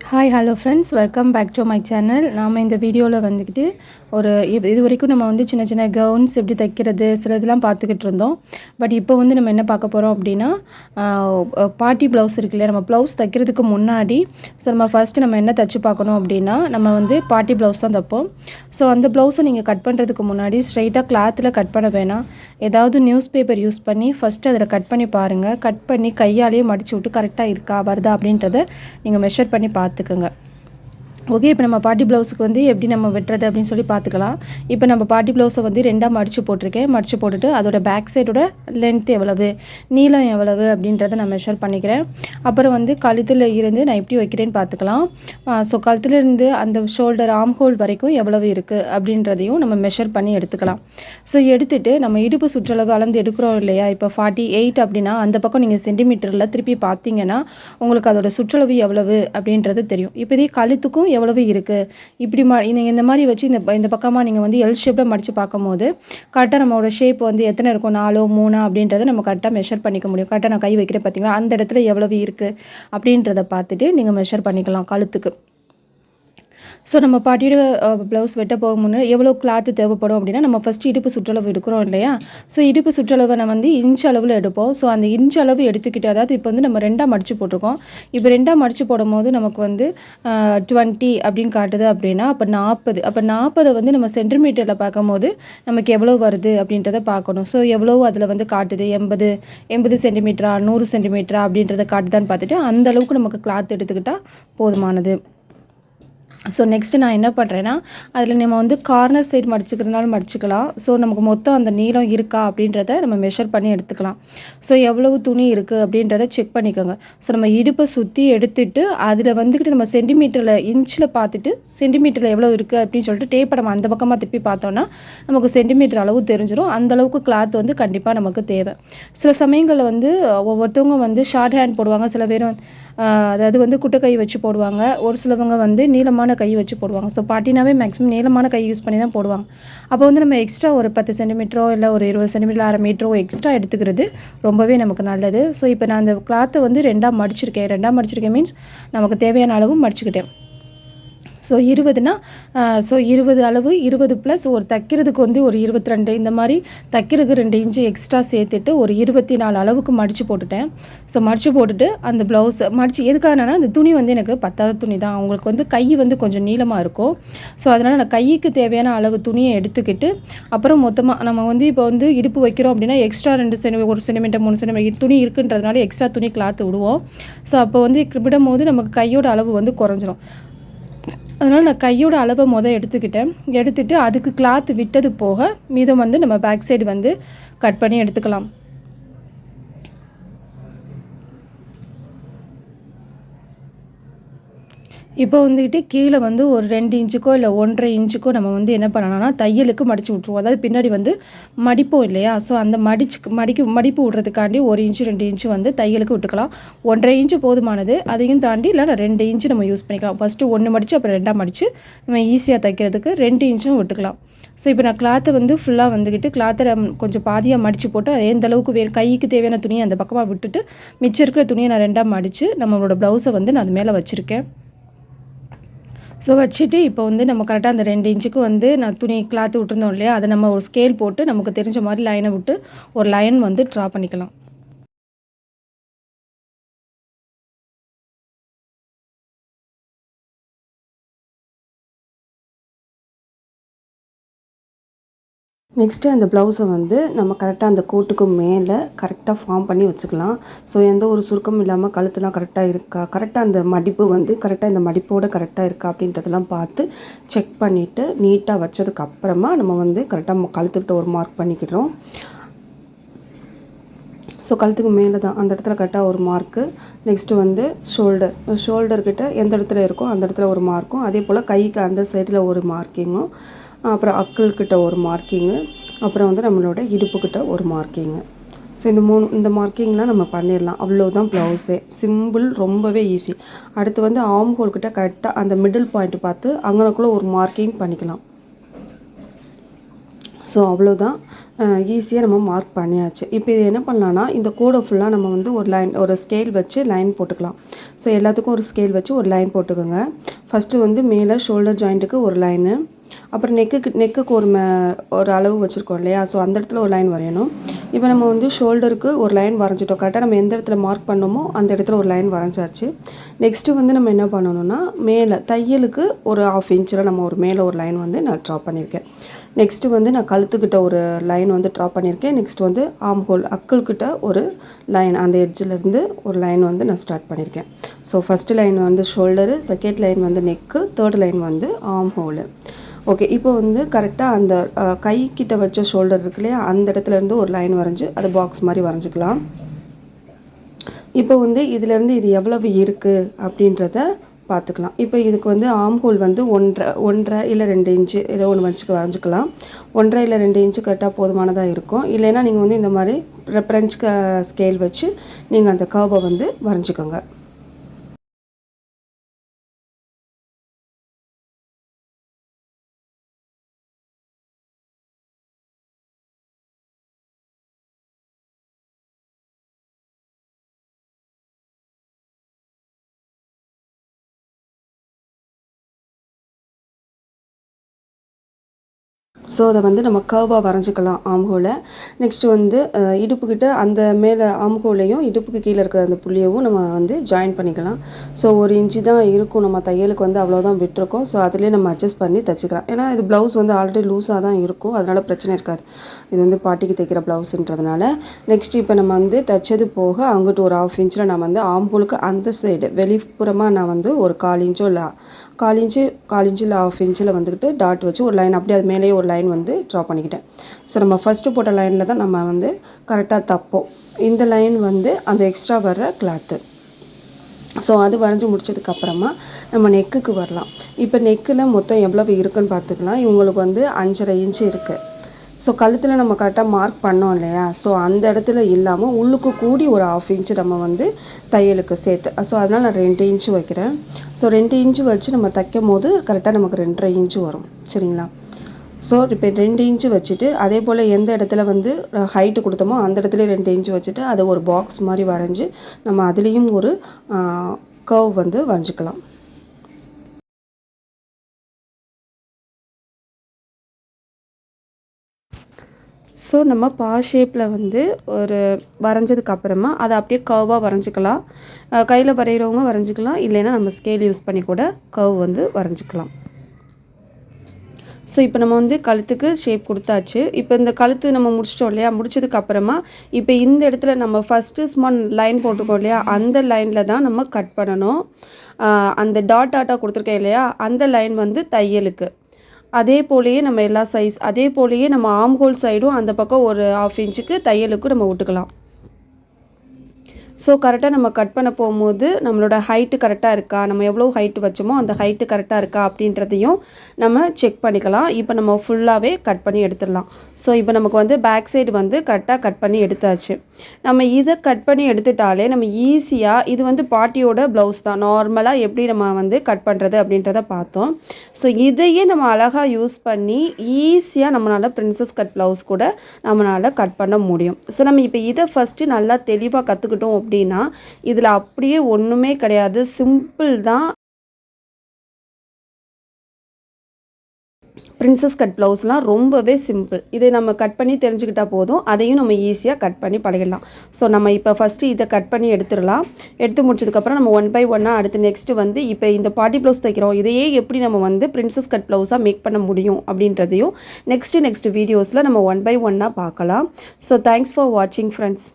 Hi hello friends, welcome back to my channel. நாம் இந்த வீடியோவில் வந்துக்கிட்டு இது வரைக்கும் நம்ம வந்து சின்ன சின்ன கவுன்ஸ் எப்படி தைக்கிறது சில இதெல்லாம் பார்த்துக்கிட்டு இருந்தோம். பட் இப்போ வந்து நம்ம என்ன பார்க்க போகிறோம் அப்படின்னா, பார்ட்டி ப்ளவுஸ் இருக்கு இல்லையா, நம்ம ப்ளவுஸ் தைக்கிறதுக்கு முன்னாடி நம்ம ஃபஸ்ட்டு நம்ம என்ன தைச்சி பார்க்கணும் அப்படின்னா, நம்ம வந்து பார்ட்டி ப்ளவுஸ் தான் தைப்போம். ஸோ அந்த ப்ளவுஸை நீங்கள் கட் பண்ணுறதுக்கு முன்னாடி ஸ்ட்ரைட்டாக கிளாத்தில் கட் பண்ண வேணாம். ஏதாவது நியூஸ் பேப்பர் யூஸ் பண்ணி ஃபஸ்ட்டு அதில் கட் பண்ணி பாருங்கள். கட் பண்ணி கையாலேயே மடித்து விட்டு கரெக்டாக இருக்கா வருதா அப்படின்றத நீங்கள் மெஷர் பண்ணி பார்த்துக்குங்க. ஓகே, இப்போ நம்ம பார்ட்டி ப்ளவுஸுக்கு வந்து எப்படி நம்ம வெட்டுறது அப்படின்னு சொல்லி பார்த்துக்கலாம். இப்போ நம்ம பார்ட்டி ப்ளவுஸை வந்து ரெண்டாக மடித்து போட்டிருக்கேன். மடித்து போட்டுட்டு அதோட பேக் சைடோட லென்த் எவ்வளவு, நீளம் எவ்வளவு அப்படின்றத நான் மெஷர் பண்ணிக்கிறேன். அப்புறம் வந்து கழுத்தில் இருந்து நான் எப்படி வைக்கிறேன்னு பார்த்துக்கலாம். ஸோ கழுத்துலேருந்து அந்த ஷோல்டர் ஆர்ம் ஹோல் வரைக்கும் எவ்வளவு இருக்குது அப்படின்றதையும் நம்ம மெஷர் பண்ணி எடுத்துக்கலாம். ஸோ எடுத்துகிட்டு நம்ம இடுப்பு சுற்றளவு அளந்து எடுக்கிறோம் இல்லையா, இப்போ 48 அப்படின்னா அந்த பக்கம் நீங்கள் சென்டிமீட்டரில் திருப்பி பார்த்தீங்கன்னா உங்களுக்கு அதோட சுற்றளவு எவ்வளவு அப்படின்றது தெரியும். இப்போதே கழுத்துக்கும் எவ்வளவு இருக்குது இப்படி நீங்கள் இந்த மாதிரி வச்சு இந்த பக்கமாக நீங்கள் வந்து எல் ஷேப்பில் மடித்து பார்க்கும்போது கரெக்டாக நம்மளோட ஷேப் வந்து எத்தனை இருக்கும், 4 3 அப்படின்றத நம்ம கரெக்டாக மெஷர் பண்ணிக்க முடியும். கரெக்டாக நான் கை வைக்கிறேன் பார்த்தீங்களா, அந்த இடத்துல எவ்வளவு இருக்குது அப்படின்றத பார்த்துட்டு நீங்கள் மெஷர் பண்ணிக்கலாம் கழுத்துக்கு. ஸோ நம்ம பார்ட்டியோட ப்ளவுஸ் வெட்ட போக முன்னாடி எவ்வளோ கிளாத்து தேவைப்படும் அப்படின்னா, நம்ம ஃபஸ்ட்டு இடுப்பு சுற்றளவு எடுக்கிறோம் இல்லையா. ஸோ இடுப்பு சுற்றளவை நம்ம வந்து இன்ச் அளவில் எடுப்போம். ஸோ அந்த இன்ச் அளவு எடுத்துக்கிட்டு, அதாவது இப்போ வந்து நம்ம 2ஆக மடித்து போட்டிருக்கோம். இப்போ 2ஆக மடித்து போடும்போது நமக்கு வந்து 20 அப்படின்னு காட்டுது அப்படின்னா, அப்போ 40. அப்போ 40 வந்து நம்ம சென்டிமீட்டரில் பார்க்கும்போது நமக்கு எவ்வளோ வருது அப்படின்றத பார்க்கணும். ஸோ எவ்வளோ அதில் வந்து காட்டுது, 80 சென்டிமீட்டரா 100 சென்டிமீட்டரா அப்படின்றத காட்டுதான்னு பார்த்துட்டு அந்த அளவுக்கு நமக்கு கிளாத் எடுத்துக்கிட்டால் போதுமானது. ஸோ நெக்ஸ்ட்டு நான் என்ன பண்ணுறேன்னா, அதில் நம்ம வந்து கார்னர் சைடு மடிச்சுக்கிறதுனாலும் மடிச்சுக்கலாம். ஸோ நமக்கு மொத்தம் அந்த நீளம் இருக்கா அப்படின்றத நம்ம மெஷர் பண்ணி எடுத்துக்கலாம். ஸோ எவ்வளவு துணி இருக்குது அப்படின்றத செக் பண்ணிக்கோங்க. ஸோ நம்ம இடுப்பை சுற்றி எடுத்துகிட்டு அதில் வந்துக்கிட்டு நம்ம சென்டிமீட்டரில் இன்ச்சில் பார்த்துட்டு சென்டிமீட்டரில் எவ்வளோ இருக்குது அப்படின்னு சொல்லிட்டு டேப்பை நம்ம அந்த பக்கமாக திருப்பி பார்த்தோன்னா நமக்கு சென்டிமீட்டர் அளவு தெரிஞ்சிடும். அந்தளவுக்கு கிளாத் வந்து கண்டிப்பாக நமக்கு தேவை. சில சமயங்களில் வந்து ஒவ்வொருத்தவங்க வந்து ஷார்ட் ஹேண்ட் போடுவாங்க, சில பேர் அதாவது வந்து குட்டை கை வச்சு போடுவாங்க, ஒரு சிலவங்க வந்து நீளமான கை வச்சு போடுவாங்க. ஸோ பார்ட்டினாவே மேக்ஸிமம் நீளமான கை யூஸ் பண்ணி தான் போடுவாங்க. அப்போ வந்து நம்ம எக்ஸ்ட்ரா ஒரு 10 சென்டிமீட்டரோ இல்லை ஒரு 20 சென்டிமீட்டர் அரை மீட்டரோ எக்ஸ்ட்ரா எடுத்துக்கிறது ரொம்பவே நமக்கு நல்லது. ஸோ இப்போ நான் அந்த கிளாத்தை வந்து 2ஆக மடிச்சிருக்கேன் மீன்ஸ் நமக்கு தேவையான அளவு மடிச்சுக்கிட்டேன். ஸோ 20னா 20 அளவு 20 ப்ளஸ் ஒரு தைக்கிறதுக்கு வந்து ஒரு 22, இந்த மாதிரி தைக்கிறதுக்கு 2 இன்ச்சு எக்ஸ்ட்ரா சேர்த்துட்டு ஒரு 24 அளவுக்கு மடித்து போட்டுட்டேன். ஸோ மடித்து போட்டுட்டு அந்த ப்ளவுஸை மடித்து எதுக்காகனா, அந்த துணி வந்து எனக்கு பத்தாத துணி தான். அவங்களுக்கு வந்து கை வந்து கொஞ்சம் நீளமாக இருக்கும். ஸோ அதனால் நான் கைக்கு தேவையான அளவு துணியை எடுத்துக்கிட்டு அப்புறம் மொத்தமாக நம்ம வந்து இப்போ வந்து இடுப்பு வைக்கிறோம் அப்படின்னா எக்ஸ்ட்ரா 1 சென்டிமீட்டர் 3 சென்டிமீட்டர் துணி இருக்குன்றதுனால எக்ஸ்ட்ரா துணி கிளாத் விடுவோம். ஸோ அப்போ வந்து விடும்போது நமக்கு கையோட அளவு வந்து குறைஞ்சிரும். அதனால் நான் கையோட அளவை எடுத்துகிட்டு அதுக்கு கிளாத் விட்டது போக மீதம் வந்து நம்ம பேக் சைடு வந்து கட் பண்ணி எடுத்துக்கலாம். இப்போ வந்துக்கிட்டு கீழே வந்து ஒரு 2 இன்ச்சுக்கோ இல்லை 1.5 இன்ச்சுக்கோ நம்ம வந்து என்ன பண்ணலாம்னா தையலுக்கு மடித்து விட்ருவோம். அதாவது பின்னாடி வந்து மடிப்போம் இல்லையா, ஸோ அந்த மடிப்பு விட்றதுக்காண்டி 1 இன்ச்சு 2 இன்ச்சு வந்து தையலுக்கு விட்டுக்கலாம். 1.5 இன்ச்சு போதுமானது. அதையும் தாண்டி இல்லை 2 இன்ச்சு நம்ம யூஸ் பண்ணிக்கலாம். ஃபஸ்ட்டு 1 மடித்து அப்புறம் 2ஆக மடித்து நம்ம ஈஸியாக தைக்கிறதுக்கு 2 இன்ச்சும் விட்டுக்கலாம். ஸோ இப்போ நான் கிளாத்தை வந்து ஃபுல்லாக வந்துக்கிட்டு கிளாத்தை கொஞ்சம் பாதியாக மடித்து போட்டு எந்த அளவுக்கு கைக்கு தேவையான துணியை அந்த பக்கமாக விட்டுட்டு மிச்சம் இருக்கிற துணியை நான் 2ஆக மடித்து நம்மளோட ப்ளவுஸை வந்து நான் அது மேலே வச்சுருக்கேன். ஸோ வச்சுட்டு இப்போ வந்து நம்ம கரெக்டாக அந்த 2 இன்ச்சுக்கு வந்து நான் துணி கிளாத்து விட்டுருந்தோம் இல்லையா, அதை நம்ம ஒரு ஸ்கேல் போட்டு நமக்கு தெரிஞ்ச மாதிரி லைனை விட்டு ஒரு லைன் வந்து ட்ரா பண்ணிக்கலாம். நெக்ஸ்ட்டு அந்த ப்ளவுஸை வந்து நம்ம கரெக்டாக அந்த கோட்டுக்கு மேலே கரெக்டாக ஃபார்ம் பண்ணி வச்சுக்கலாம். ஸோ எந்த ஒரு சுருக்கமும் இல்லாமல் கழுத்துலாம் கரெக்டாக இருக்கா, கரெக்டாக அந்த மடிப்பு வந்து கரெக்டாக இந்த மடிப்போடு கரெக்டாக இருக்கா அப்படின்றதெல்லாம் பார்த்து செக் பண்ணிவிட்டு நீட்டாக வச்சதுக்கப்புறமா நம்ம வந்து கரெக்டாக கழுத்துக்கிட்ட ஒரு மார்க் பண்ணிக்கிறோம். ஸோ கழுத்துக்கு மேலே தான் அந்த இடத்துல கரெக்டாக ஒரு மார்க்கு. நெக்ஸ்ட்டு வந்து ஷோல்டர்கிட்ட எந்த இடத்துல இருக்கோ அந்த இடத்துல ஒரு மார்க்கும், அதே போல் கைக்கு அந்த சைடில் ஒரு மார்க்கிங்கும், அப்புறம் அக்கல்கிட்ட ஒரு மார்க்கிங்கு, அப்புறம் வந்து நம்மளோட இடுப்புக்கிட்ட ஒரு மார்க்கிங்கு. ஸோ இந்த மார்க்கிங்லாம் நம்ம பண்ணிடலாம். அவ்வளோதான் ப்ளவுஸே. சிம்பிள், ரொம்பவே ஈஸி. அடுத்து வந்து ஆர்ம் ஹோல்கிட்ட கரெக்டாக அந்த மிடில் பாயிண்ட் பார்த்து அங்கனக்குள்ளே ஒரு மார்க்கிங் பண்ணிக்கலாம். ஸோ அவ்வளோதான். ஈஸியாக நம்ம மார்க் பண்ணியாச்சு. இப்போ இது என்ன பண்ணலான்னா இந்த கோடை ஃபுல்லாக நம்ம வந்து ஒரு ஸ்கேல் வச்சு லைன் போட்டுக்கலாம். ஸோ எல்லாத்துக்கும் ஒரு ஸ்கேல் வச்சு ஒரு லைன் போட்டுக்கோங்க. ஃபஸ்ட்டு வந்து மேலே ஷோல்டர் ஜாயிண்ட்டுக்கு ஒரு லைனு, அப்புறம் நெக்குக்கு ஒரு அளவு வச்சுருக்கோம் இல்லையா, ஸோ அந்த இடத்துல ஒரு லைன் வரையணும். இப்போ நம்ம வந்து ஷோல்டருக்கு ஒரு லைன் வரைஞ்சிட்டோம். கரெக்டாக நம்ம எந்த இடத்துல மார்க் பண்ணோமோ அந்த இடத்துல ஒரு லைன் வரைஞ்சாச்சு. நெக்ஸ்ட்டு வந்து நம்ம என்ன பண்ணணும்னா மேலே தையலுக்கு ஒரு 1/2 இன்ச்சில் நம்ம மேலே ஒரு லைன் வந்து நான் ட்ரா பண்ணியிருக்கேன். நெக்ஸ்ட்டு வந்து நான் கழுத்துக்கிட்ட ஒரு லைன் வந்து ட்ரா பண்ணியிருக்கேன். நெக்ஸ்ட் வந்து ஆம் ஹோல் அக்கல்கிட்ட ஒரு லைன், அந்த எட்ஜிலேருந்து ஒரு லைன் வந்து நான் ஸ்டார்ட் பண்ணியிருக்கேன். ஸோ ஃபஸ்ட்டு லைன் வந்து ஷோல்டரு, செகண்ட் லைன் வந்து நெக்கு, தேர்ட் லைன் வந்து ஆம் ஹோலு. ஓகே, இப்போ வந்து கரெக்டாக அந்த கைக்கிட்ட வச்ச ஷோல்டர் இருக்கு இல்லையா, அந்த இடத்துலேருந்து ஒரு லைன் வரைஞ்சி அதை பாக்ஸ் மாதிரி வரைஞ்சிக்கலாம். இப்போ வந்து இதிலேருந்து இது எவ்வளவு இருக்குது அப்படின்றத பார்த்துக்கலாம். இப்போ இதுக்கு வந்து ஆம் ஹோல் வந்து 1.5 இல்லை 2 இன்ச்சு ஏதோ ஒன்று வரைஞ்சிக்கலாம். 1.5 இல்லை 2 இன்ச்சு கரெக்டாக போதுமானதாக இருக்கும். இல்லைன்னா நீங்கள் வந்து இந்த மாதிரி ரெஃபரன்ஸ் ஸ்கேல் வச்சு நீங்கள் அந்த கர்வை வந்து வரைஞ்சிக்கோங்க. ஸோ அதை வந்து நம்ம கர்வாக வரைஞ்சிக்கலாம் ஆம்ஹோலை. நெக்ஸ்ட்டு வந்து இடுப்புக்கிட்ட அந்த மேலே ஆம்ஹோலையும் இடுப்புக்கு கீழே இருக்கிற அந்த புள்ளியவும் நம்ம வந்து ஜாயின் பண்ணிக்கலாம். ஸோ 1 இன்ச்சு தான் இருக்கும், நம்ம தையலுக்கு வந்து அவ்வளோதான் விட்டுருக்கோம். ஸோ அதிலே நம்ம அட்ஜஸ்ட் பண்ணி தைச்சிக்கலாம். ஏன்னா இது ப்ளவுஸ் வந்து ஆல்ரெடி லூஸாக தான் இருக்கும், அதனால் பிரச்சனை இருக்காது. இது வந்து பார்ட்டிக்கு தைக்கிற ப்ளவுஸுன்றதுனால. நெக்ஸ்ட் இப்போ நம்ம வந்து தைச்சது போக அங்கிட்டு ஒரு 1/2 இன்ச்சில் நான் வந்து ஆம்ஹோலுக்கு அந்த சைடு வெளிப்புறமாக நான் வந்து ஒரு 1/4 இன்ச்சோ இல்லை 1/4 இன்ச்சு இல்லை 1/2 இன்ச்சில் வந்துக்கிட்டு டாட் வச்சு ஒரு லைன் அப்படியே அது மேலேயே ஒரு லைன் வந்து ட்ரா பண்ணிக்கிட்டேன். ஸோ நம்ம ஃபஸ்ட்டு போட்ட லைனில் தான் நம்ம வந்து கரெக்டாக தைப்போம். இந்த லைன் வந்து அந்த எக்ஸ்ட்ரா வர்ற கிளாத்து. ஸோ அது வரைஞ்சி முடிச்சதுக்கப்புறமா நம்ம நெக்குக்கு வரலாம். இப்போ நெக்கில் மொத்தம் எவ்வளவு இருக்குதுன்னு பார்த்துக்கலாம். இவங்களுக்கு வந்து 5.5 இன்ச்சு இருக்குது. ஸோ கழுத்தில் நம்ம கரெக்டாக மார்க் பண்ணோம் இல்லையா, ஸோ அந்த இடத்துல இல்லாமல் உள்ளுக்கு கூடி ஒரு 1/2 இன்ச்சு நம்ம வந்து தையலுக்கு சேர்த்து, ஸோ அதனால் நான் 2 இன்ச்சு வைக்கிறேன். ஸோ 2 இன்ச்சு வச்சு நம்ம தைக்கும் போது கரெக்டாக நமக்கு 2.5 இன்ச்சு வரும். சரிங்களா? ஸோ இப்போ 2 இன்ச்சு வச்சுட்டு அதே போல் எந்த இடத்துல வந்து ஹைட்டு கொடுத்தோமோ அந்த இடத்துல 2 இன்ச்சு வச்சுட்டு அதை ஒரு பாக்ஸ் மாதிரி வரைஞ்சி நம்ம அதுலேயும் ஒரு கர்வ் வந்து வரைஞ்சிக்கலாம். ஸோ நம்ம ஷேப்பில் வந்து ஒரு வரைஞ்சதுக்கப்புறமா அதை அப்படியே கர்வாக வரைஞ்சிக்கலாம். கையில் வரைகிறவங்க வரைஞ்சிக்கலாம், இல்லைன்னா நம்ம ஸ்கேல் யூஸ் பண்ணி கூட கர்வ் வந்து வரைஞ்சிக்கலாம். ஸோ இப்போ நம்ம வந்து கழுத்துக்கு ஷேப் கொடுத்தாச்சு. இப்போ இந்த கழுத்து நம்ம முடிச்சிட்டோம் இல்லையா, முடிச்சதுக்கப்புறமா இப்போ இந்த இடத்துல நம்ம ஃபஸ்ட்டு ஸ்மால் லைன் போட்டிருக்கோம் இல்லையா, அந்த லைனில் தான் நம்ம கட் பண்ணணும். அந்த டாட்டாக கொடுத்துருக்கேன் இல்லையா, அந்த லைன் வந்து தையலுக்கு. அதே போலேயே நம்ம எல்லா சைஸ் அதே போலேயே நம்ம ஆம்ஹோல் சைடும் அந்த பக்கம் ஒரு 1/2 இன்ச்சுக்கு தையலுக்கு நம்ம விட்டுக்கலாம். ஸோ கரெக்டாக நம்ம கட் பண்ண போகும்போது நம்மளோட ஹைட்டு கரெக்டாக இருக்கா, நம்ம எவ்வளோ ஹைட்டு வச்சோமோ அந்த ஹைட்டு கரெக்டாக இருக்கா அப்படின்றதையும் நம்ம செக் பண்ணிக்கலாம். இப்போ நம்ம ஃபுல்லாகவே கட் பண்ணி எடுத்துடலாம். ஸோ இப்போ நமக்கு வந்து பேக் சைடு வந்து கரெக்டாக கட் பண்ணி எடுத்தாச்சு. நம்ம இதை கட் பண்ணி எடுத்துட்டாலே நம்ம ஈஸியாக, இது வந்து பார்ட்டியோட ப்ளவுஸ் தான், நார்மலாக எப்படி நம்ம வந்து கட் பண்ணுறது அப்படின்றத பார்த்தோம். ஸோ இதையே நம்ம அழகாக யூஸ் பண்ணி ஈஸியாக நம்மளால் பிரின்சஸ் கட் ப்ளவுஸ் கூட நம்மளால் கட் பண்ண முடியும். ஸோ நம்ம இப்போ இதை ஃபஸ்ட்டு நல்லா தெளிவாக கற்றுக்கிட்டோம் அப்படின்னா இதில் அப்படியே ஒன்றுமே கிடையாது, சிம்பிள் தான். பிரின்சஸ் கட் ப்ளவுஸ்லாம் ரொம்பவே சிம்பிள். இதை நம்ம கட் பண்ணி தெரிஞ்சுக்கிட்டா போதும், அதையும் நம்ம ஈஸியாக கட் பண்ணி பழகிடலாம். ஸோ நம்ம இப்போ ஃபஸ்ட்டு இதை கட் பண்ணி எடுத்துடலாம். எடுத்து முடிச்சதுக்கப்புறம் நம்ம 1 by 1 அடுத்து நெக்ஸ்ட்டு வந்து இப்போ இந்த பார்ட்டி ப்ளவுஸ் தைக்கிறோம், இதையே எப்படி நம்ம வந்து பிரின்சஸ் கட் ப்ளவுஸாக மேக் பண்ண முடியும் அப்படின்றதையும் நெக்ஸ்ட் வீடியோஸில் நம்ம 1 by 1 பார்க்கலாம். ஸோ தேங்க்ஸ் ஃபார் வாட்சிங் ஃப்ரெண்ட்ஸ்.